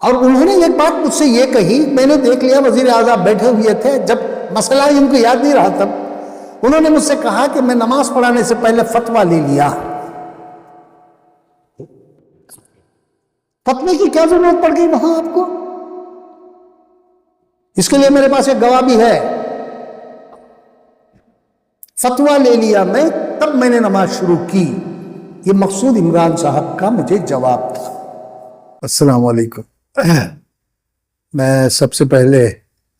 اور انہوں نے ایک بات مجھ سے یہ کہی، میں نے دیکھ لیا وزیر اعظم بیٹھے ہوئے تھے، جب مسئلہ ان کو یاد نہیں رہا تب انہوں نے مجھ سے کہا کہ میں نماز پڑھانے سے پہلے فتویٰ لے لیا۔ فتوے کی کیا ضرورت پڑ گئی وہاں آپ کو؟ اس کے لیے میرے پاس ایک گواہ بھی ہے۔ فتویٰ لے لیا میں، تب میں نے نماز شروع کی۔ یہ مقصود عمران صاحب کا مجھے جواب تھا۔ السلام علیکم۔ میں سب سے پہلے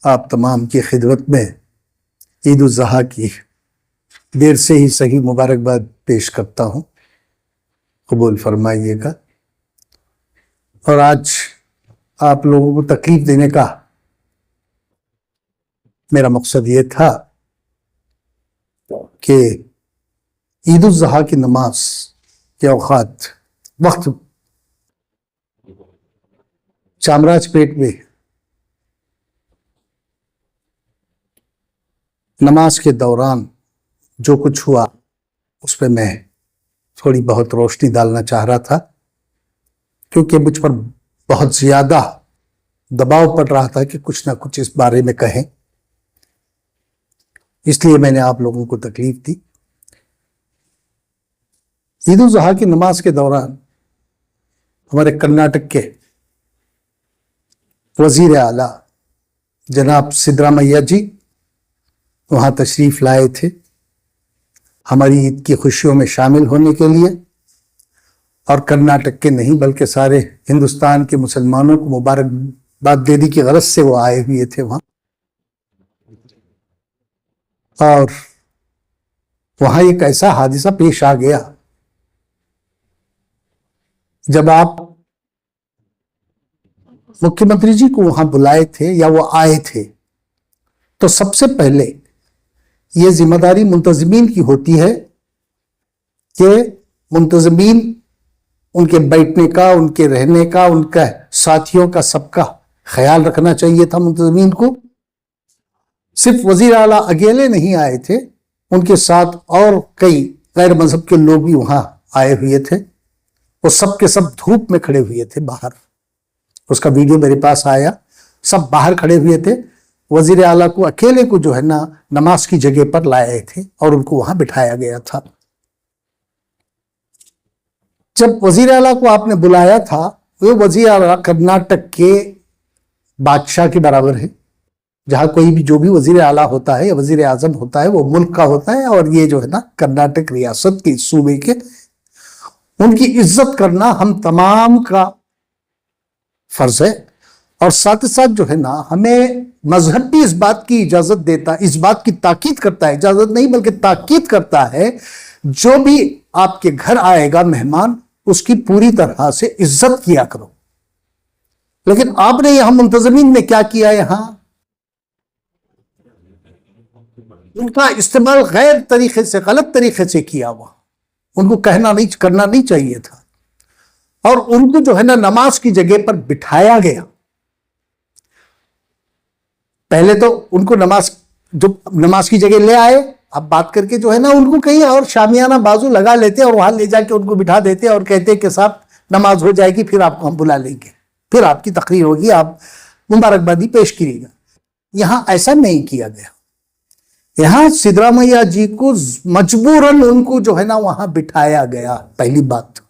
آپ تمام کی خدمت میں عید الاضحیٰ کی دیر سے ہی صحیح مبارکباد پیش کرتا ہوں، قبول فرمائیے گا۔ اور آج آپ لوگوں کو تکلیف دینے کا میرا مقصد یہ تھا کہ عید الاضحیٰ کی نماز کے اوقات وقت چامراج پیٹ میں نماز کے دوران جو کچھ ہوا اس پہ میں تھوڑی بہت روشنی ڈالنا چاہ رہا تھا، کیونکہ مجھ پر بہت زیادہ دباؤ پڑ رہا تھا کہ کچھ نہ کچھ اس بارے میں کہیں، اس لیے میں نے آپ لوگوں کو تکلیف دی۔ عید الاضحیٰ کی نماز کے دوران ہمارے کرناٹک کے وزیر اعلیٰ جناب سدرامیا جی وہاں تشریف لائے تھے ہماری عید کی خوشیوں میں شامل ہونے کے لیے، اور کرناٹک کے نہیں بلکہ سارے ہندوستان کے مسلمانوں کو مبارکباد دینے کی غرض سے وہ آئے ہوئے تھے وہاں۔ اور وہاں ایک ایسا حادثہ پیش آ گیا، جب آپ مکھیہ منتری جی کو وہاں بلائے تھے یا وہ آئے تھے، تو سب سے پہلے یہ ذمہ داری منتظمین کی ہوتی ہے کہ منتظمین ان کے بیٹھنے کا، ان کے رہنے کا، ان کا ساتھیوں کا سب کا خیال رکھنا چاہیے تھا منتظمین کو۔ صرف وزیر اعلیٰ اکیلے نہیں آئے تھے، ان کے ساتھ اور کئی غیر مذہب کے لوگ بھی وہاں آئے ہوئے تھے۔ وہ سب کے سب دھوپ میں کھڑے ہوئے تھے باہر، اس کا ویڈیو میرے پاس آیا، سب باہر کھڑے ہوئے تھے۔ وزیر اعلیٰ کو اکیلے کو جو ہے نا نماز کی جگہ پر لائے تھے اور ان کو وہاں بٹھایا گیا تھا۔ جب وزیر اعلیٰ کو آپ نے بلایا تھا، وہ وزیر اعلیٰ کرناٹک کے بادشاہ کے برابر ہے۔ جہاں کوئی بھی جو بھی وزیر اعلیٰ ہوتا ہے یا وزیر اعظم ہوتا ہے وہ ملک کا ہوتا ہے، اور یہ جو ہے نا کرناٹک ریاست کے صوبے کے، ان کی عزت کرنا ہم تمام کا فرض ہے۔ اور ساتھ ساتھ جو ہے نا ہمیں مذہب بھی اس بات کی اجازت دیتا ہے، اس بات کی تاکید کرتا ہے، اجازت نہیں بلکہ تاکید کرتا ہے، جو بھی آپ کے گھر آئے گا مہمان اس کی پوری طرح سے عزت کیا کرو۔ لیکن آپ نے یہاں منتظمین نے کیا کیا؟ یہاں ان کا استعمال غیر طریقے سے، غلط طریقے سے کیا ہوا، ان کو کرنا نہیں چاہیے تھا، اور ان کو جو ہے نا نماز کی جگہ پر بٹھایا گیا۔ پہلے تو ان کو نماز کی جگہ لے آئے، اب بات کر کے جو ہے نا ان کو کہیں اور شامیانہ بازو لگا لیتے اور وہاں لے جا کے ان کو بٹھا دیتے اور کہتے کہ صاحب نماز ہو جائے گی، پھر آپ کو ہم بلا لیں گے، پھر آپ کی تقریر ہوگی، آپ مبارکبادی پیش کیجیے گا۔ یہاں ایسا نہیں کیا گیا۔ یہاں سدرامیا جی کو مجبوراً ان کو جو ہے نا وہاں بٹھایا گیا، پہلی بات۔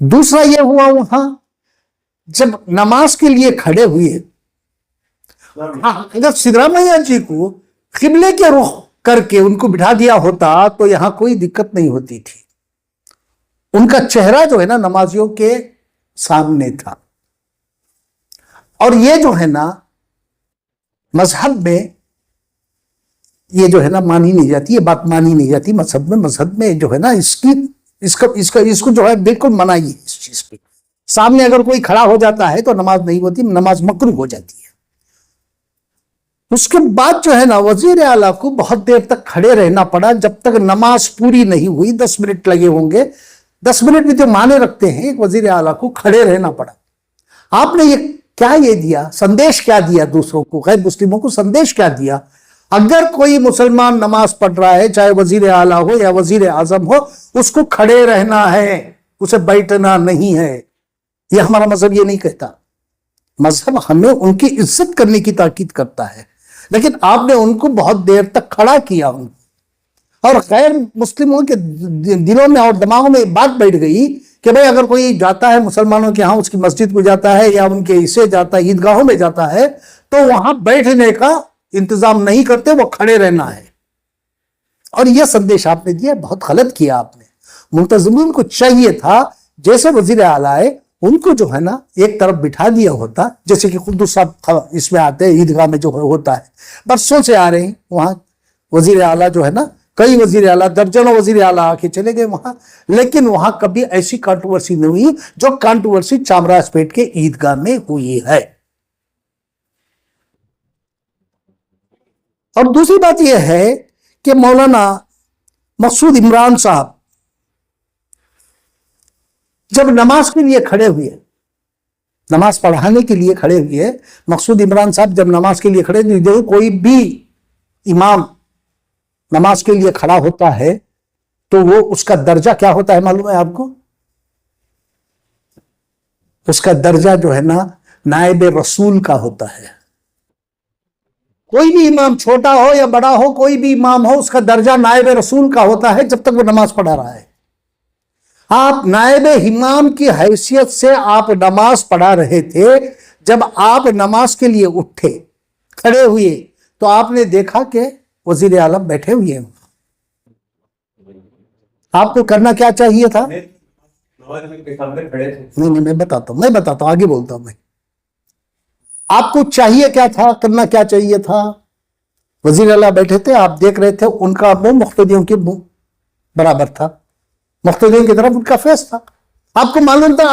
دوسرا یہ ہوا، وہاں جب نماز کے لیے کھڑے ہوئے، اگر سدرامیا جی کو قبلے کے رخ کر کے ان کو بٹھا دیا ہوتا تو یہاں کوئی دقت نہیں ہوتی تھی۔ ان کا چہرہ جو ہے نا نمازیوں کے سامنے تھا، اور یہ جو ہے نا مذہب میں یہ جو ہے نا مانی نہیں جاتی، یہ بات مانی نہیں جاتی مذہب میں جو ہے نا اس کو جو ہے بالکل منائی ہے اس چیز پہ۔ سامنے اگر کوئی کھڑا ہو جاتا ہے تو نماز نہیں ہوتی، نماز مکروہ ہو جاتی ہے۔ اس کے بعد جو ہے نا وزیر اعلیٰ کو بہت دیر تک کھڑے رہنا پڑا، جب تک نماز پوری نہیں ہوئی۔ 10 منٹ لگے ہوں گے، 10 منٹ بھی تو مانے رکھتے ہیں، ایک وزیر اعلیٰ کو کھڑے رہنا پڑا۔ آپ نے یہ دیا سندیش، کیا دیا دوسروں کو، غیر مسلموں کو سندیش کیا دیا؟ اگر کوئی مسلمان نماز پڑھ رہا ہے، چاہے وزیر اعلیٰ ہو یا وزیر اعظم ہو، اس کو کھڑے رہنا ہے، اسے بیٹھنا نہیں ہے۔ یہ ہمارا مذہب یہ نہیں کہتا۔ مذہب ہمیں ان کی عزت کرنے کی تاکید کرتا ہے، لیکن آپ نے ان کو بہت دیر تک کھڑا کیا اور غیر مسلموں کے دلوں میں اور دماغوں میں بات بیٹھ گئی کہ بھئی اگر کوئی جاتا ہے مسلمانوں کے ہاں، اس کی مسجد کو جاتا ہے یا ان کے اسے جاتا ہے، عیدگاہوں میں جاتا ہے، تو وہاں بیٹھنے کا انتظام نہیں کرتے، وہ کھڑے رہنا ہے۔ اور یہ سندیش آپ نے دیا، بہت غلط کیا آپ نے۔ منتظمین کو چاہیے تھا جیسے وزیر اعلیٰ آئے ان کو جو ہے نا ایک طرف بٹھا دیا ہوتا، جیسے کہ قدس صاحب اس میں آتے ہیں عیدگاہ میں جو ہوتا ہے، برسوں سے آ رہے ہیں وہاں وزیر اعلیٰ جو ہے نا، کئی وزیر اعلیٰ، درجنوں وزیر اعلیٰ آ کے چلے گئے وہاں، لیکن وہاں کبھی ایسی کانٹروورسی نہیں ہوئی جو کانٹروورسی چامراج پیٹ کے عیدگاہ میں ہوئی ہے۔ اور دوسری بات یہ ہے کہ مولانا مسعود عمران صاحب جب نماز کے لیے کھڑے ہوئے، نماز پڑھانے کے لیے کھڑے ہوئے، مسعود عمران صاحب جب نماز کے لیے کھڑے ہوئے، کوئی بھی امام نماز کے لیے کھڑا ہوتا ہے تو وہ اس کا درجہ کیا ہوتا ہے معلوم ہے آپ کو؟ اس کا درجہ جو ہے نا نائب رسول کا ہوتا ہے۔ کوئی بھی امام چھوٹا ہو یا بڑا ہو، کوئی بھی امام ہو، اس کا درجہ نائب رسول کا ہوتا ہے جب تک وہ نماز پڑھا رہا ہے۔ آپ نائب امام کی حیثیت سے آپ نماز پڑھا رہے تھے، جب آپ نماز کے لیے اٹھے کھڑے ہوئے تو آپ نے دیکھا کہ وزیر اعظم بیٹھے ہوئے ہیں۔ آپ کو کرنا کیا چاہیے تھا؟ نہیں میں بتاتا ہوں آگے بولتا ہوں میں۔ آپ کو چاہیے کیا تھا، کرنا کیا چاہیے تھا؟ وزیر اعلیٰ بیٹھے تھے، آپ دیکھ رہے تھے، ان کا منہ مقتدیوں کے منہ برابر تھا، مقتدیوں کی طرف ان کا فیس تھا۔ آپ کو معلوم تھا،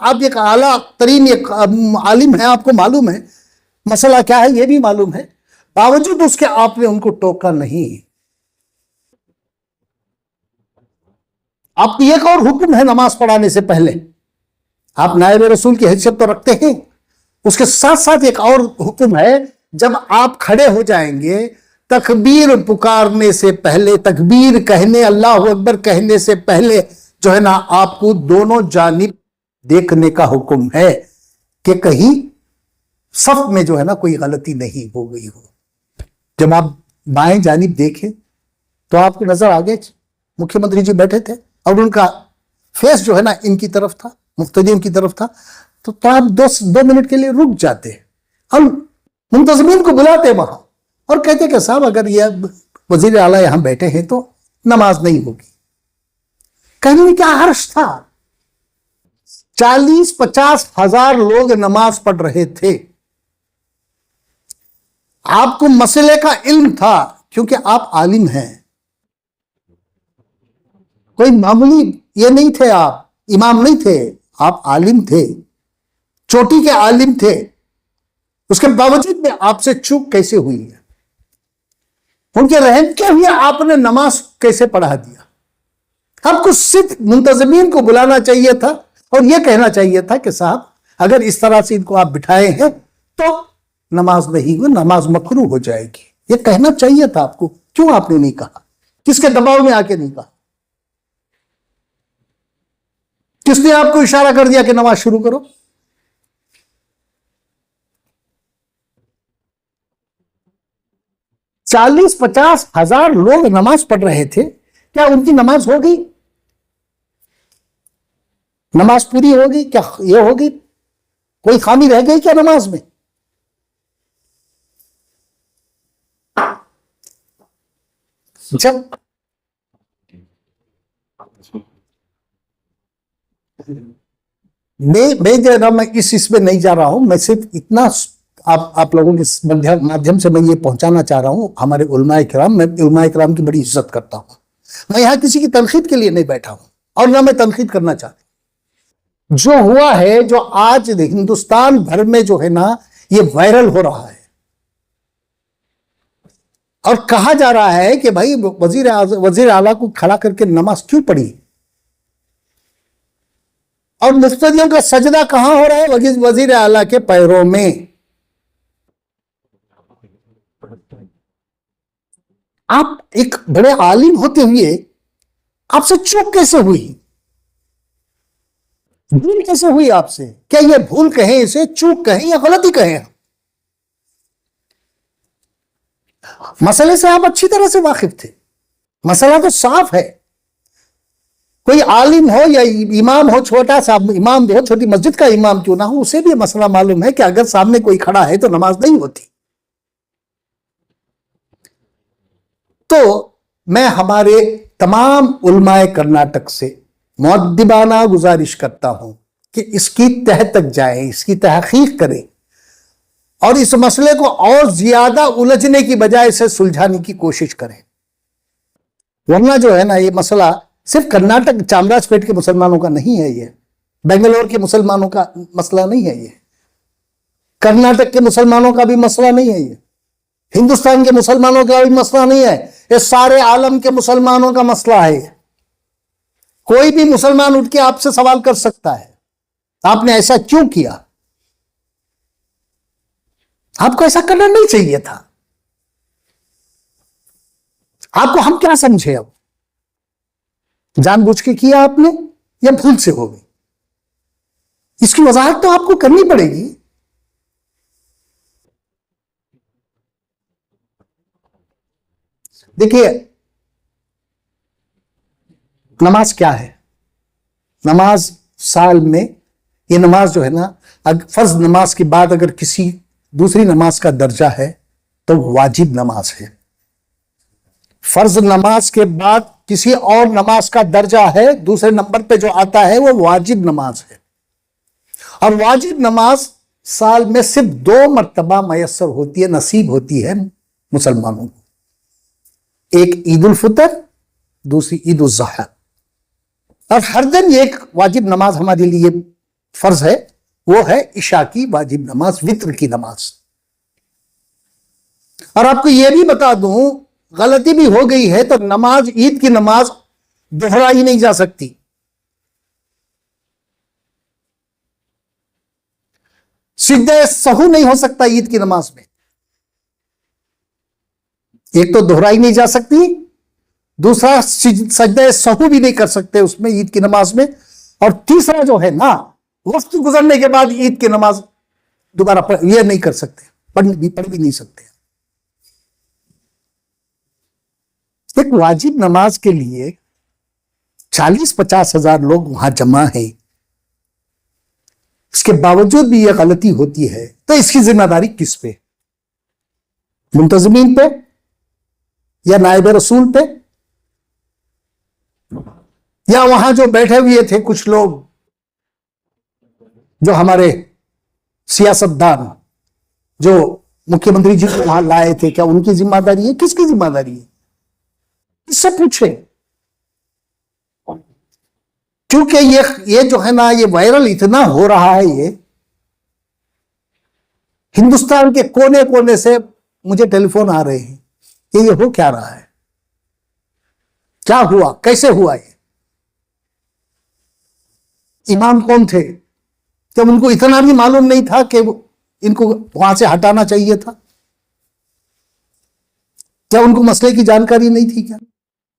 آپ ایک اعلیٰ ترین ایک عالم ہیں، آپ کو معلوم ہے مسئلہ کیا ہے، یہ بھی معلوم ہے، باوجود اس کے آپ نے ان کو ٹوکا نہیں۔ آپ کی ایک اور حکم ہے نماز پڑھانے سے پہلے، آپ نائب رسول کی حیثیت تو رکھتے ہیں، اس کے ساتھ ساتھ ایک اور حکم ہے، جب آپ کھڑے ہو جائیں گے تکبیر پکارنے سے پہلے، تکبیر کہنے، اللہ اکبر کہنے سے پہلے جو ہے نا آپ کو دونوں جانب دیکھنے کا حکم ہے کہ کہیں صف میں جو ہے نا کوئی غلطی نہیں ہو گئی ہو۔ جب آپ بائیں جانب دیکھیں تو آپ کو نظر آگے مکھیہ منتری جی بیٹھے تھے اور ان کا فیس جو ہے نا ان کی طرف تھا، مقتدیوں کی طرف تھا، تو آپ دو منٹ کے لیے رک جاتے اور منتظمین کو بلاتے وہاں اور کہتے کہ صاحب اگر یہ وزیر اعلیٰ یہاں بیٹھے ہیں تو نماز نہیں ہوگی۔ کہنے میں کیا حرج تھا؟ 40-50 ہزار لوگ نماز پڑھ رہے تھے، آپ کو مسئلے کا علم تھا کیونکہ آپ عالم ہیں، کوئی معمولی یہ نہیں تھے، آپ امام نہیں تھے، آپ عالم تھے، چوٹی کے عالم تھے، اس کے باوجود میں آپ سے چوک کیسے ہوئی ہے؟ ان کے رحم کے ہوئے آپ نے نماز کیسے پڑھا دیا؟ آپ کو صرف منتظمین کو بلانا چاہیے تھا اور یہ کہنا چاہیے تھا کہ صاحب اگر اس طرح سے ان کو آپ بٹھائے ہیں تو نماز نہیں ہوئی، نماز مکروہ ہو جائے گی، یہ کہنا چاہیے تھا آپ کو۔ کیوں آپ نے نہیں کہا؟ کس کے دباؤ میں آ کے نہیں کہا؟ کس نے آپ کو اشارہ کر دیا کہ نماز شروع کرو؟ چالیس 50 ہزار لوگ نماز پڑھ رہے تھے، کیا ان کی نماز ہو گئی؟ نماز پوری ہوگی کیا؟ یہ ہوگی کوئی خامی رہ گئی کیا نماز میں؟ جب میں اس میں نہیں جا رہا ہوں، میں صرف اتنا آپ لوگوں کے مادھیم سے میں یہ پہنچانا چاہ رہا ہوں، ہمارے علماء کرام، میں علماء کرام کی بڑی عزت کرتا ہوں، میں یہاں کسی کی تنقید کے لیے نہیں بیٹھا ہوں اور نہ میں تنقید کرنا چاہتا ہوں۔ جو ہوا ہے، جو آج ہندوستان بھر میں جو ہے نا یہ وائرل ہو رہا ہے اور کہا جا رہا ہے کہ بھائی وزیر اعلیٰ کو کھڑا کر کے نماز کیوں پڑھی، اور مقتدیوں کا سجدہ کہاں ہو رہا ہے؟ وزیر اعلیٰ کے پیروں میں۔ آپ ایک بڑے عالم ہوتے ہوئے آپ سے چوک کیسے ہوئی؟ بھول کیسے ہوئی آپ سے؟ کیا یہ بھول کہیں اسے، چوک کہیں، یا غلطی کہیں؟ مسئلے سے آپ اچھی طرح سے واقف تھے، مسئلہ تو صاف ہے. کوئی عالم ہو یا امام ہو، چھوٹا سا امام ہو، چھوٹی مسجد کا امام کیوں نہ ہو، اسے بھی مسئلہ معلوم ہے کہ اگر سامنے کوئی کھڑا ہے تو نماز نہیں ہوتی. تو میں ہمارے تمام علماء کرناٹک سے مؤدبانہ گزارش کرتا ہوں کہ اس کی تہ تک جائیں، اس کی تحقیق کریں، اور اس مسئلے کو اور زیادہ الجھنے کی بجائے اسے سلجھانے کی کوشش کریں. ورنہ جو ہے نا، یہ مسئلہ صرف کرناٹک چامراج پیٹ کے مسلمانوں کا نہیں ہے، یہ بنگلور کے مسلمانوں کا مسئلہ نہیں ہے، یہ کرناٹک کے مسلمانوں کا بھی مسئلہ نہیں ہے، یہ ہندوستان کے مسلمانوں کا بھی مسئلہ نہیں ہے، یہ سارے عالم کے مسلمانوں کا مسئلہ ہے. کوئی بھی مسلمان اٹھ کے آپ سے سوال کر سکتا ہے آپ نے ایسا کیوں کیا؟ آپ کو ایسا کرنا نہیں چاہیے تھا. آپ کو ہم کیا سمجھے؟ اب جان بوجھ کے کیا آپ نے یا بھول سے ہو گئی؟ اس کی وضاحت تو آپ کو کرنی پڑے گی. دیکھیے، نماز کیا ہے؟ نماز سال میں، یہ نماز جو ہے نا، فرض نماز کے بعد اگر کسی دوسری نماز کا درجہ ہے تو واجب نماز ہے. فرض نماز کے بعد کسی اور نماز کا درجہ ہے، دوسرے نمبر پہ جو آتا ہے وہ واجب نماز ہے. اور واجب نماز سال میں صرف 2 مرتبہ میسر ہوتی ہے، نصیب ہوتی ہے مسلمانوں کو. ایک عید الفطر، دوسری عید الاضحیٰ. اور ہر دن ایک واجب نماز ہمارے لیے فرض ہے، وہ ہے عشاء کی واجب نماز، وتر کی نماز. اور آپ کو یہ بھی بتا دوں، غلطی بھی ہو گئی ہے تو نماز، عید کی نماز دہرائی نہیں جا سکتی. سجدہ سہو نہیں ہو سکتا عید کی نماز میں. ایک تو دہرائی نہیں جا سکتی، دوسرا سجدہ سہو بھی نہیں کر سکتے اس میں عید کی نماز میں. اور تیسرا جو ہے نا، وقت گزرنے کے بعد عید کی نماز دوبارہ یہ نہیں کر سکتے، پڑھ بھی نہیں سکتے. ایک واجب نماز کے لیے 40-50 ہزار لوگ وہاں جمع ہیں، اس کے باوجود بھی یہ غلطی ہوتی ہے، تو اس کی ذمہ داری کس پہ؟ منتظمین پہ یا نائب رسول پہ یا وہاں جو بیٹھے ہوئے تھے کچھ لوگ جو ہمارے سیاستدان جو مکھیہ منتری جی کو وہاں لائے تھے، کیا ان کی ذمہ داری ہے؟ کس کی ذمہ داری ہے؟ اس سے پوچھیں. کیونکہ یہ جو ہے نا، یہ وائرل اتنا ہو رہا ہے، یہ ہندوستان کے کونے کونے سے مجھے ٹیلی فون آ رہے ہیں کہ یہ ہو کیا رہا ہے، کیا ہوا، کیسے ہوا؟ یہ امام کون تھے؟ کیا ان کو اتنا بھی معلوم نہیں تھا کہ ان کو وہاں سے ہٹانا چاہیے تھا؟ کیا ان کو مسئلے کی جانکاری نہیں تھی؟ کیا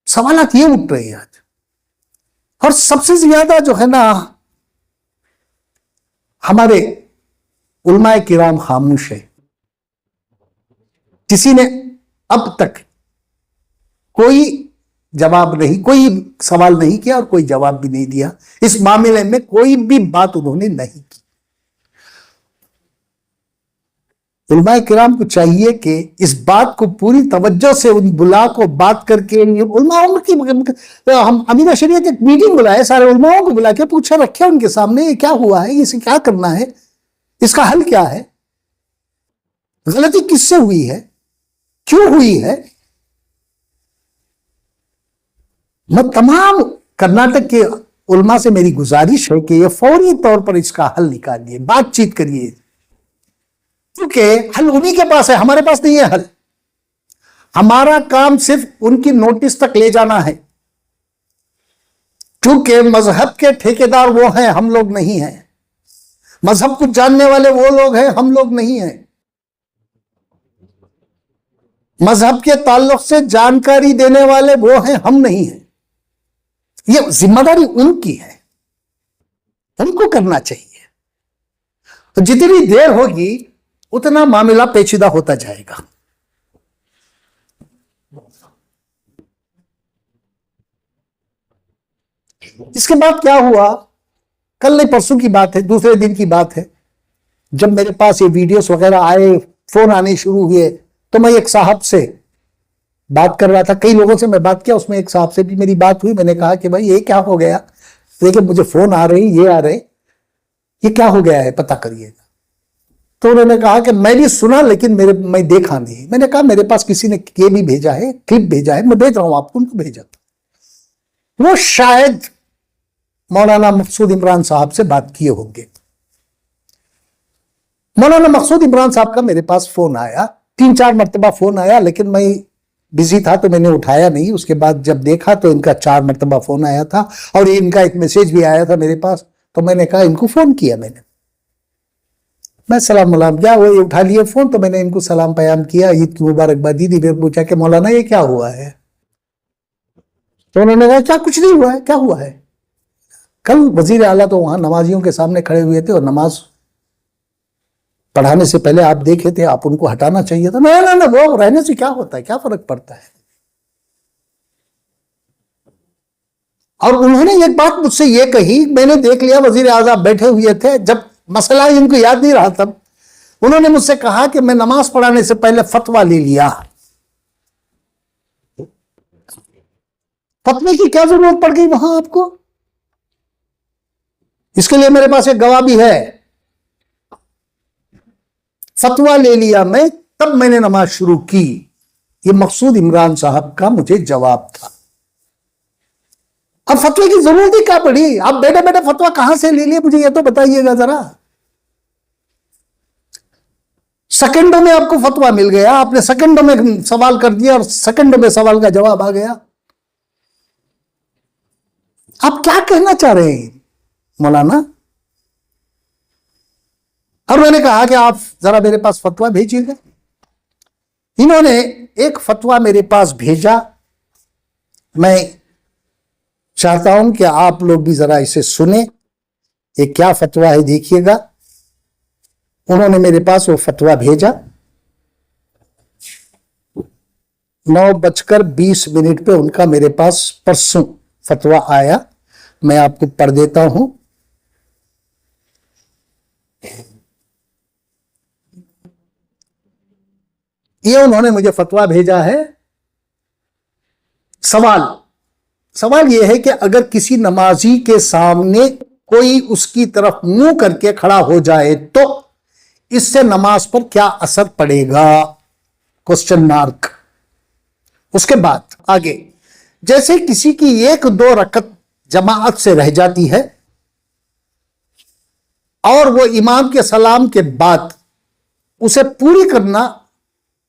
سوالات یہ اٹھ رہے ہیں آج. اور سب سے زیادہ جو ہے نا، ہمارے علماء کرام خاموش ہے. کسی نے اب تک کوئی جواب نہیں، کوئی سوال نہیں کیا اور کوئی جواب بھی نہیں دیا. اس معاملے میں کوئی بھی بات انہوں نے نہیں کی. علماء کرام کو چاہیے کہ اس بات کو پوری توجہ سے ان بلا کو بات کر کے، علماء کی ہم امینہ شریعت ایک میٹنگ بلائے، سارے علماء کو بلا کے پوچھا رکھے ان کے سامنے، یہ کیا ہوا ہے، اسے کیا کرنا ہے، اس کا حل کیا ہے، غلطی کس سے ہوئی ہے، کیوں ہوئی ہے. میں تمام کرناٹک کے علماء سے میری گزارش ہے کہ یہ فوری طور پر اس کا حل نکالیے، بات چیت کریے، کیونکہ حل انہی کے پاس ہے، ہمارے پاس نہیں ہے حل. ہمارا کام صرف ان کی نوٹس تک لے جانا ہے، کیونکہ مذہب کے ٹھیکیدار وہ ہیں، ہم لوگ نہیں ہیں. مذہب کو جاننے والے وہ لوگ ہیں، ہم لوگ نہیں ہیں. مذہب کے تعلق سے جانکاری دینے والے وہ ہیں، ہم نہیں ہیں. یہ ذمہ داری ان کی ہے. ان کو کرنا چاہیے. تو جتنی دیر ہوگی اتنا معاملہ پیچیدہ ہوتا جائے گا. اس کے بعد کیا ہوا؟ کل نہیں پرسوں کی بات ہے، دوسرے دن کی بات ہے، جب میرے پاس یہ ویڈیوز وغیرہ آئے، فون آنے شروع ہوئے، تو میں ایک صاحب سے بات کر رہا تھا. کئی لوگوں سے میں بات کیا، اس میں ایک صاحب سے بھی میری بات ہوئی. میں نے کہا کہ بھائی یہ کیا ہو گیا، دیکھیں مجھے فون آ رہے ہیں، یہ آ رہے، یہ کیا ہو گیا ہے، پتا کریے گا. تو انہوں نے کہا کہ میں بھی سنا لیکن میں دیکھا نہیں. میں نے کہا میرے پاس کسی نے یہ بھی بھیجا ہے، کلپ بھیجا ہے، میں بھیج رہا ہوں آپ کو. ان کو بھیجا. وہ شاید مولانا مقصود عمران صاحب سے بات کیے ہوں گے. مولانا مقصود عمران صاحب کا میرے پاس فون آیا، 3-4 مرتبہ فون آیا، لیکن میں بزی تھا تو میں نے اٹھایا نہیں. اس کے بعد جب دیکھا تو ان کا 4 مرتبہ فون آیا تھا، اور ان کا ایک میسیج بھی آیا تھا میرے پاس. تو میں نے کہا ان کو فون کیا، میں سلام علام کیا، وہ اٹھا لیے فون. تو میں نے ان کو سلام پیام کیا، عید کی مبارکباد دی. پھر پوچھا کہ مولانا یہ کیا ہوا ہے؟ تو انہوں نے کہا کیا کچھ نہیں ہوا ہے. کیا ہوا ہے؟ کل وزیر اعلیٰ تو وہاں نمازیوں کے سامنے کھڑے ہوئے تھے، اور نماز پڑھانے سے پہلے آپ دیکھے تھے، آپ ان کو ہٹانا چاہیے تھا. نہ وہ رہنے سے کیا ہوتا ہے، کیا فرق پڑتا ہے. اور انہوں نے ایک بات مجھ سے یہ کہی، میں نے دیکھ لیا وزیر اعظم بیٹھے ہوئے تھے، جب مسئلہ ان کو یاد نہیں رہا، تب انہوں نے مجھ سے کہا کہ میں نماز پڑھانے سے پہلے فتویٰ لے لیا. فتوے کی کیا ضرورت پڑ گئی وہاں آپ کو؟ اس کے لیے میرے پاس ایک گواہ بھی ہے. فتویٰ لے لیا میں، تب میں نے نماز شروع کی. یہ مقصود عمران صاحب کا مجھے جواب تھا. اب فتوے کی ضرورت ہی کیا پڑی؟ آپ بیٹھے بیٹھے فتویٰ کہاں سے لے لیے، مجھے یہ تو بتائیے گا ذرا. سیکنڈوں میں آپ کو فتویٰ مل گیا، آپ نے سیکنڈوں میں سوال کر دیا، اور سیکنڈوں میں سوال کا جواب آ گیا. آپ کیا کہنا چاہ رہے ہیں مولانا؟ اور میں نے کہا کہ آپ ذرا میرے پاس فتویٰ بھیجیے گا. انہوں نے ایک فتویٰ میرے پاس بھیجا. میں چاہتا ہوں کہ آپ لوگ بھی ذرا اسے سنیں، یہ کیا فتویٰ ہے دیکھیے گا. انہوں نے میرے پاس وہ فتویٰ بھیجا. 9:20 پہ ان کا میرے پاس پرسوں فتویٰ آیا. میں آپ کو پڑھ دیتا ہوں. یہ انہوں نے مجھے فتویٰ بھیجا ہے. سوال یہ ہے کہ اگر کسی نمازی کے سامنے کوئی اس کی طرف منہ کر کے کھڑا ہو جائے تو اس سے نماز پر کیا اثر پڑے گا؟ Question mark. اس کے بعد آگے، جیسے کسی کی 1-2 رکعت جماعت سے رہ جاتی ہے اور وہ امام کے سلام کے بعد اسے پوری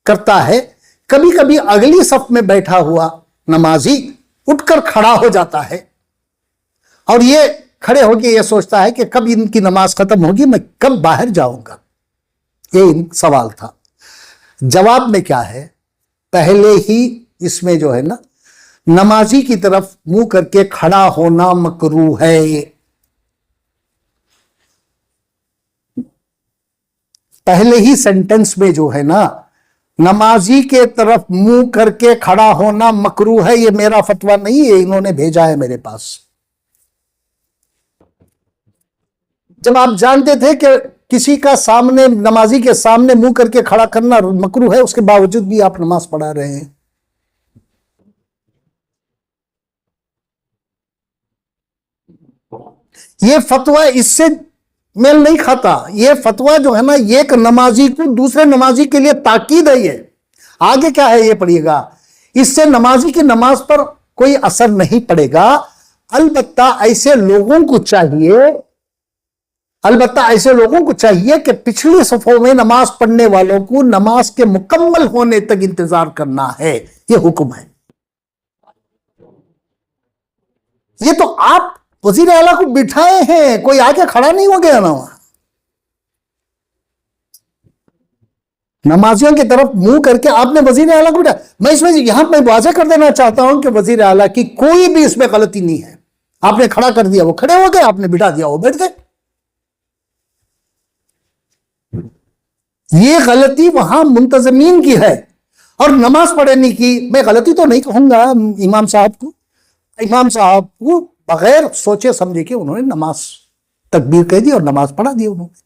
کرتا ہے. کبھی کبھی اگلی صف میں بیٹھا ہوا نمازی اٹھ کر کھڑا ہو جاتا ہے، اور یہ کھڑے ہو کے یہ سوچتا ہے کہ کب ان کی نماز ختم ہوگی، میں کب باہر جاؤں گا. یہ سوال تھا. جواب میں کیا ہے؟ پہلے ہی اس میں جو ہے نا، نمازی کی طرف منہ کر کے کھڑا ہونا مکروہ ہے. پہلے ہی سینٹنس میں جو ہے نا، نمازی کے طرف منہ کر کے کھڑا ہونا مکروہ ہے. یہ میرا فتویٰ نہیں ہے، انہوں نے بھیجا ہے میرے پاس. جب آپ جانتے تھے کہ کسی کا سامنے، نمازی کے سامنے منہ کر کے کھڑا کرنا مکروہ ہے، اس کے باوجود بھی آپ نماز پڑھا رہے ہیں. یہ فتویٰ اس سے میل نہیں کھاتا. یہ فتویٰ جو ہے نا، ایک نمازی کو دوسرے نمازی کے لیے تاکید ہے. یہ آگے کیا ہے یہ پڑھیے گا. اس سے نمازی کی نماز پر کوئی اثر نہیں پڑے گا. البتہ ایسے لوگوں کو چاہیے کہ پچھلی صفوں میں نماز پڑھنے والوں کو نماز کے مکمل ہونے تک انتظار کرنا ہے. یہ حکم ہے. یہ تو آپ وزیر اعلیٰ کو بٹھائے ہیں، کوئی آ کے کھڑا نہیں ہو گیا نا وہاں. نمازیوں کی طرف منہ کر کے آپ نے وزیر اعلیٰ کو بٹھایا. میں اس میں یہاں پہ واضح کر دینا چاہتا ہوں کہ وزیر اعلیٰ کی کوئی بھی اس میں غلطی نہیں ہے. آپ نے کھڑا کر دیا وہ کھڑے ہو گئے, آپ نے بٹھا دیا وہ بیٹھ گئے. یہ غلطی وہاں منتظمین کی ہے. اور نماز پڑھنے کی میں غلطی تو نہیں کہوں گا امام صاحب کو بغیر سوچے سمجھے کہ انہوں نے نماز تکبیر کہہ دی اور نماز پڑھا دی انہوں نے.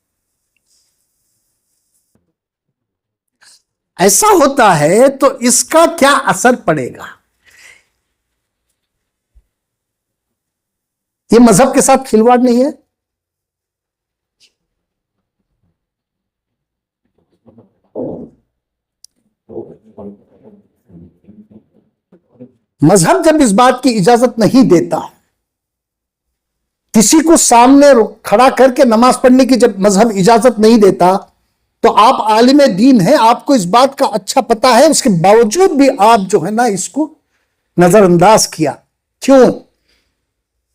ایسا ہوتا ہے تو اس کا کیا اثر پڑے گا؟ یہ مذہب کے ساتھ کھلواڑ نہیں ہے؟ مذہب جب اس بات کی اجازت نہیں دیتا, کسی کو سامنے کھڑا کر کے نماز پڑھنے کی جب مذہب اجازت نہیں دیتا, تو آپ عالم دین ہیں, آپ کو اس بات کا اچھا پتا ہے, اس کے باوجود بھی آپ جو ہے نا اس کو نظر انداز کیا. کیوں؟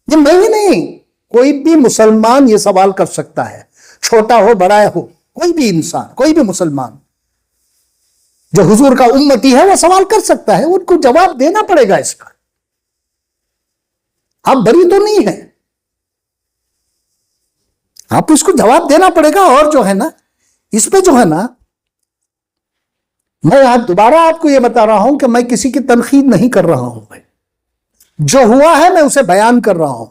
یہ میں ہی نہیں, کوئی بھی مسلمان یہ سوال کر سکتا ہے, چھوٹا ہو بڑا ہو, کوئی بھی انسان, کوئی بھی مسلمان جو حضور کا امتی ہے وہ سوال کر سکتا ہے, ان کو جواب دینا پڑے گا اس کا. آپ بری تو نہیں ہیں, آپ اس کو جواب دینا پڑے گا. اور جو ہے نا اس پہ جو ہے نا, میں آج دوبارہ آپ کو یہ بتا رہا ہوں کہ میں کسی کی تنقید نہیں کر رہا ہوں, میں جو ہوا ہے میں اسے بیان کر رہا ہوں.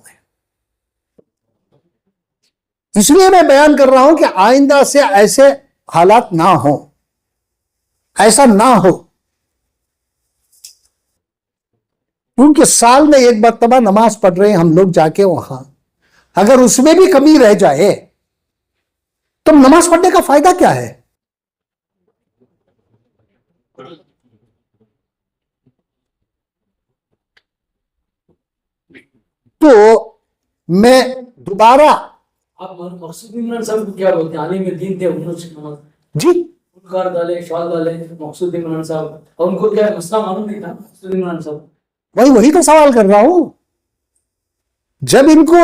اس لیے میں بیان کر رہا ہوں کہ آئندہ سے ایسے حالات نہ ہوں, ایسا نہ ہو. کیونکہ سال میں ایک مرتبہ نماز پڑھ رہے ہیں ہم لوگ جا کے وہاں, اگر اس میں بھی کمی رہ جائے تو نماز پڑھنے کا فائدہ کیا ہے؟ تو میں دوبارہ, آپ مقصود عمران صاحب کو کیا بولتے ہیں؟ عالم دین تھے, انہوں نے جی فلکار ڈالے, شال ڈالے مقصود عمران صاحب, اور ان کو کیا مسئلہ معلوم نہیں تھا مقصود عمران صاحب؟ وہی تو سوال کر رہا ہوں. جب ان کو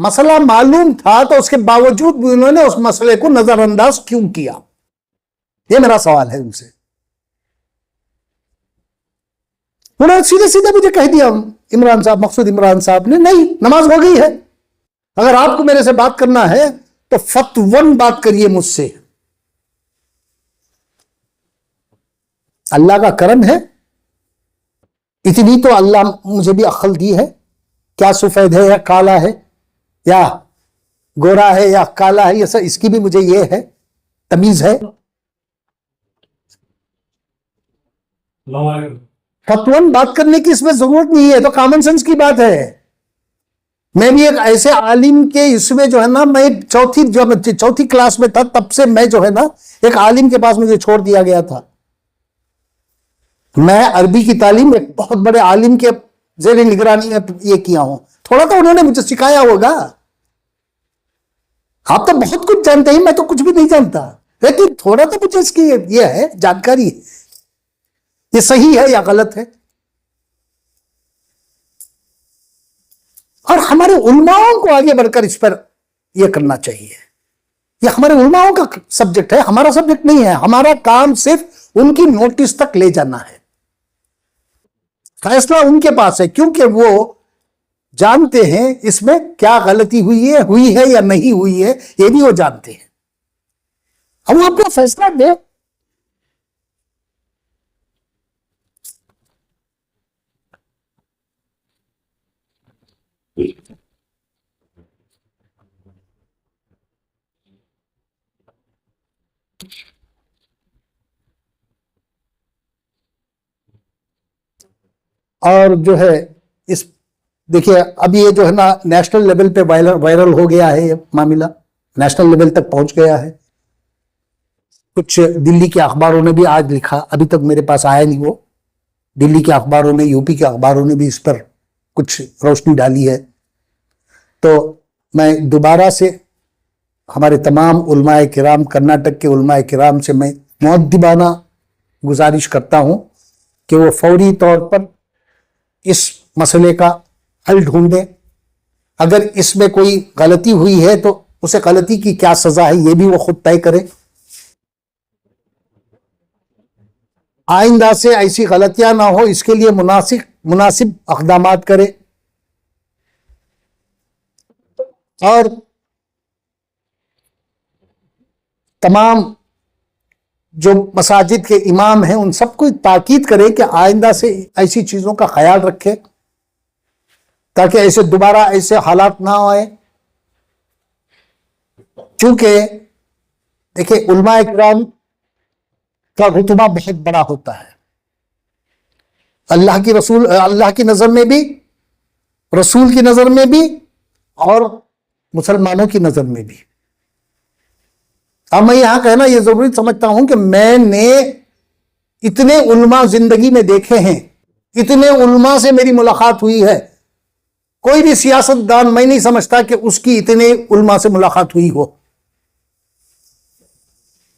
مسئلہ معلوم تھا تو اس کے باوجود بھی انہوں نے اس مسئلے کو نظر انداز کیوں کیا؟ یہ میرا سوال ہے ان سے. انہوں نے سیدھے سیدھے مجھے کہہ دیا عمران صاحب, مقصود عمران صاحب نے, نہیں نماز ہو گئی ہے. اگر آپ کو میرے سے بات کرنا ہے تو فتون بات کریے مجھ سے. اللہ کا کرم ہے, اتنی تو اللہ مجھے بھی عقل دی ہے. کیا سفید ہے یا کالا ہے, یا گورا ہے یا کالا ہے, یہ سب اس کی بھی مجھے یہ ہے تمیز ہے. فتون بات کرنے کی اس میں ضرورت نہیں ہے, تو کامن سینس کی بات ہے. میں بھی ایک ایسے عالم کے اس میں جو ہے نا, میں چوتھی کلاس میں تھا تب سے میں جو ہے نا ایک عالم کے پاس مجھے چھوڑ دیا گیا تھا. میں عربی کی تعلیم ایک بہت بڑے عالم کے زیر نگرانی میں یہ کیا ہوں. تھوڑا تو انہوں نے مجھے سکھایا ہوگا. آپ تو بہت کچھ جانتے ہیں, میں تو کچھ بھی نہیں جانتا, لیکن تھوڑا تو مجھے اس کی یہ ہے جانکاری, یہ صحیح ہے یا غلط ہے. اور ہمارے علماؤں کو آگے بڑھ کر اس پر یہ کرنا چاہیے. یہ ہمارے علماؤں کا سبجیکٹ ہے, ہمارا سبجیکٹ نہیں ہے. ہمارا کام صرف ان کی نوٹس تک لے جانا ہے. فیصلہ ان کے پاس ہے, کیونکہ وہ جانتے ہیں اس میں کیا غلطی ہوئی ہے یا نہیں ہوئی ہے, یہ بھی وہ جانتے ہیں. اب وہ اپنا فیصلہ دے. اور جو ہے اس دیکھیے اب یہ جو ہے نا نیشنل لیول پہ وائرل ہو گیا ہے, یہ معاملہ نیشنل لیول تک پہنچ گیا ہے. کچھ دلی کے اخباروں نے بھی آج لکھا, ابھی تک میرے پاس آیا نہیں وہ. دلی کے اخباروں نے, یو پی کے اخباروں نے بھی اس پر کچھ روشنی ڈالی ہے. تو میں دوبارہ سے ہمارے تمام علماء کرام, کرناٹک کے علماء کرام سے میں مؤدبانہ گزارش کرتا ہوں کہ وہ فوری طور پر اس مسئلے کا حل ڈھونڈیں. اگر اس میں کوئی غلطی ہوئی ہے تو اسے غلطی کی کیا سزا ہے یہ بھی وہ خود طے کرے. آئندہ سے ایسی غلطیاں نہ ہو, اس کے لیے مناسب اقدامات کرے. اور تمام جو مساجد کے امام ہیں ان سب کو تاکید کرے کہ آئندہ سے ایسی چیزوں کا خیال رکھے تاکہ ایسے دوبارہ ایسے حالات نہ آئے. چونکہ دیکھیں علماء کرام کا رتبہ بہت بڑا ہوتا ہے اللہ کی نظر میں بھی, رسول کی نظر میں بھی, اور مسلمانوں کی نظر میں بھی. اب میں یہاں کہنا یہ ضروری سمجھتا ہوں کہ میں نے اتنے علماء زندگی میں دیکھے ہیں, اتنے علماء سے میری ملاقات ہوئی ہے, کوئی بھی سیاست دان میں نہیں سمجھتا کہ اس کی اتنے علماء سے ملاقات ہوئی ہو.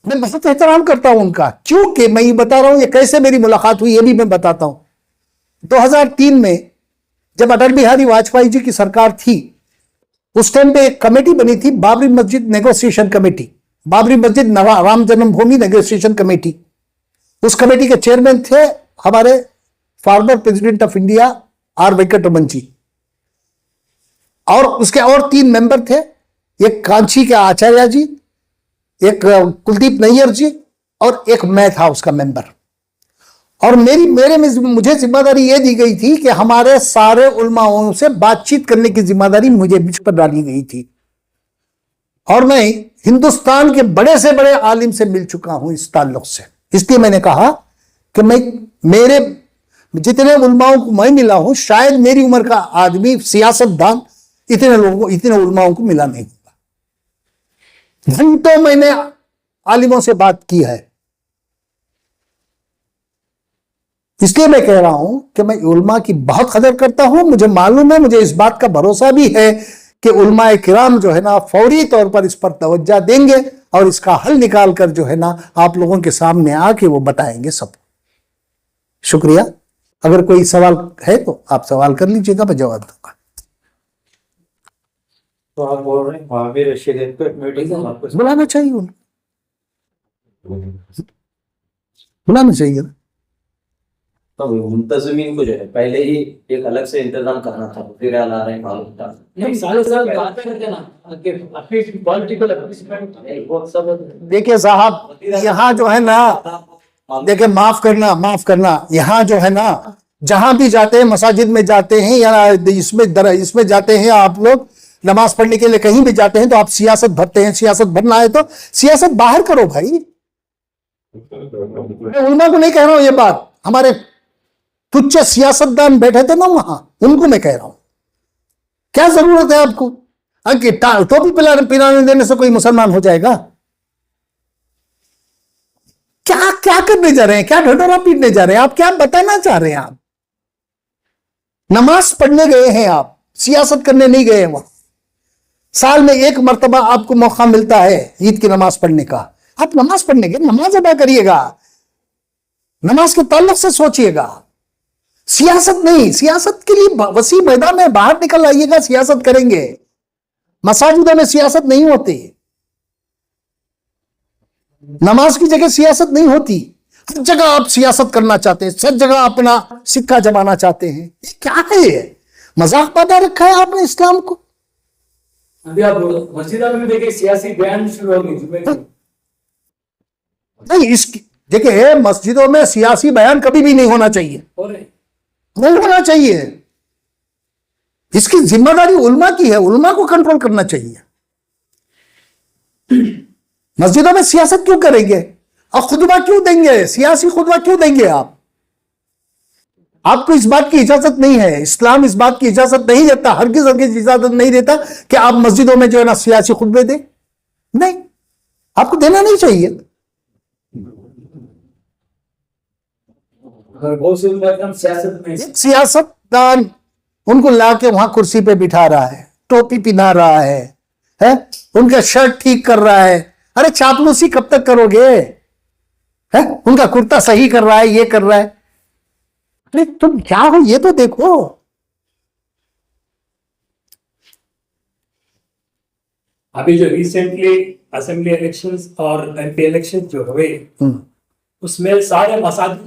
میں بہت احترام کرتا ہوں ان کا, کیونکہ میں یہ بتا رہا ہوں یہ کیسے میری ملاقات ہوئی یہ بھی میں بتاتا ہوں. 2003 میں جب اٹل بہاری واجپئی جی کی سرکار تھی اس ٹائم پہ ایک کمیٹی بنی تھی, بابری مسجد negotiation committee, Babri Masjid Ram Janmabhoomi negotiation committee. اس کمیٹی کے چیئرمین تھے ہمارے former president of India R Venkataraman ji, اور اس کے اور 3 ممبر تھے, ایک کانچی کے آچاریہ جی, ایک کلدیپ نیر جی, اور ایک میں تھا اس کا ممبر. اور مجھے ذمہ داری یہ دی گئی تھی کہ ہمارے سارے علماءوں سے بات چیت کرنے کی ذمہ داری مجھ پر ڈالی گئی تھی. اور میں ہندوستان کے بڑے سے بڑے عالم سے مل چکا ہوں اس تعلق سے. اس لیے میں نے کہا کہ میرے جتنے علماؤں کو میں ملا ہوں شاید میری عمر کا آدمی سیاست دان اتنے علماؤں کو ملا نہیں ہوگا. گھنٹوں میں نے عالموں سے بات کی ہے. اس لیے میں کہہ رہا ہوں کہ میں علماء کی بہت قدر کرتا ہوں. مجھے معلوم ہے, مجھے اس بات کا بھروسہ بھی ہے کہ علماء کرام جو ہے نا فوری طور پر اس پر توجہ دیں گے اور اس کا حل نکال کر جو ہے نا آپ لوگوں کے سامنے آ کے وہ بتائیں گے سب. شکریہ. اگر کوئی سوال ہے تو آپ سوال کر لیجیے گا, میں جواب دوں گا. تو آپ بول رہے ہیں وہاں پہ رشید کو بلانا چاہیے بلانا چاہیے. منتظمین کو جو ہے پہلے ہی ایک الگ سے انتظام کرنا تھا, پھر آ رہے ہیں معلوم تھا. نہیں سال بات کرتے نا کہ اپنی پولیٹیکل اپلیسمنٹ. دیکھیے صاحب یہاں جو ہے نا, دیکھیں معاف کرنا, یہاں جو ہے نا جہاں بھی جاتے ہیں مساجد میں جاتے ہیں یا اس میں جاتے ہیں, آپ لوگ نماز پڑھنے کے لیے کہیں بھی جاتے ہیں تو آپ سیاست بھرتے ہیں. سیاست بھرنا ہے تو سیاست باہر کرو بھائی. میں علماء کو نہیں کہہ رہا ہوں یہ بات, ہمارے تچھ سیاست دان بیٹھے تھے نا وہاں, ان کو میں کہہ رہا ہوں کیا ضرورت ہے آپ کو ٹوپی پلانے دینے سے کوئی مسلمان ہو جائے گا؟ کیا کرنے جا رہے ہیں, کیا ڈھڈورا پیٹنے جا رہے ہیں آپ, کیا بتانا چاہ رہے ہیں آپ؟ نماز پڑھنے گئے ہیں آپ, سیاست کرنے نہیں گئے ہیں وہاں. سال میں ایک مرتبہ آپ کو موقع ملتا ہے عید کی نماز پڑھنے کا, آپ نماز پڑھنے گئے, نماز ادا کریے گا, نماز کے تعلق سے سوچئے گا. سیاست نہیں, سیاست کے لیے وسیع میدان میں باہر نکل آئیے گا, سیاست کریں گے. مساجدوں میں سیاست نہیں ہوتی, نماز کی جگہ سیاست نہیں ہوتی. ہر جگہ آپ سیاست کرنا چاہتے ہیں, سب جگہ اپنا سکہ جمانا چاہتے ہیں. یہ کیا ہے, یہ مذاق پیدا رکھا ہے آپ نے اسلام کو. ابھی آپ مسجدوں میں دیکھیں سیاسی بیان شروع ہو گئی. نہیں دیکھیں مسجدوں میں سیاسی بیان کبھی بھی نہیں ہونا چاہیے, نہیں ہونا چاہیے. اس کی ذمہ داری علماء کی ہے, علماء کو کنٹرول کرنا چاہیے. مسجدوں میں سیاست کیوں کریں گے اور خطبہ کیوں دیں گے, سیاسی خطبہ کیوں دیں گے آپ کو اس بات کی اجازت نہیں ہے. اسلام اس بات کی اجازت نہیں دیتا, ہرگز اجازت نہیں دیتا کہ آپ مسجدوں میں جو ہے نا سیاسی خطبے دیں. نہیں, آپ کو دینا نہیں چاہیے. سیاست دان ان کو لا کے وہاں کرسی پہ بٹھا رہا ہے, ٹوپی پہنا رہا ہے, ان کا شرٹ ٹھیک کر رہا ہے. ارے چاپلوسی کب تک کرو گے؟ ان کا کرتا صحیح کر رہا ہے, یہ کر رہا ہے. ارے تم کیا ہو یہ تو دیکھو. ابھی جو ریسنٹلی اسمبلی الیکشنز اور ایم پی الیکشن جو ہوئے اس میں سارے مساجد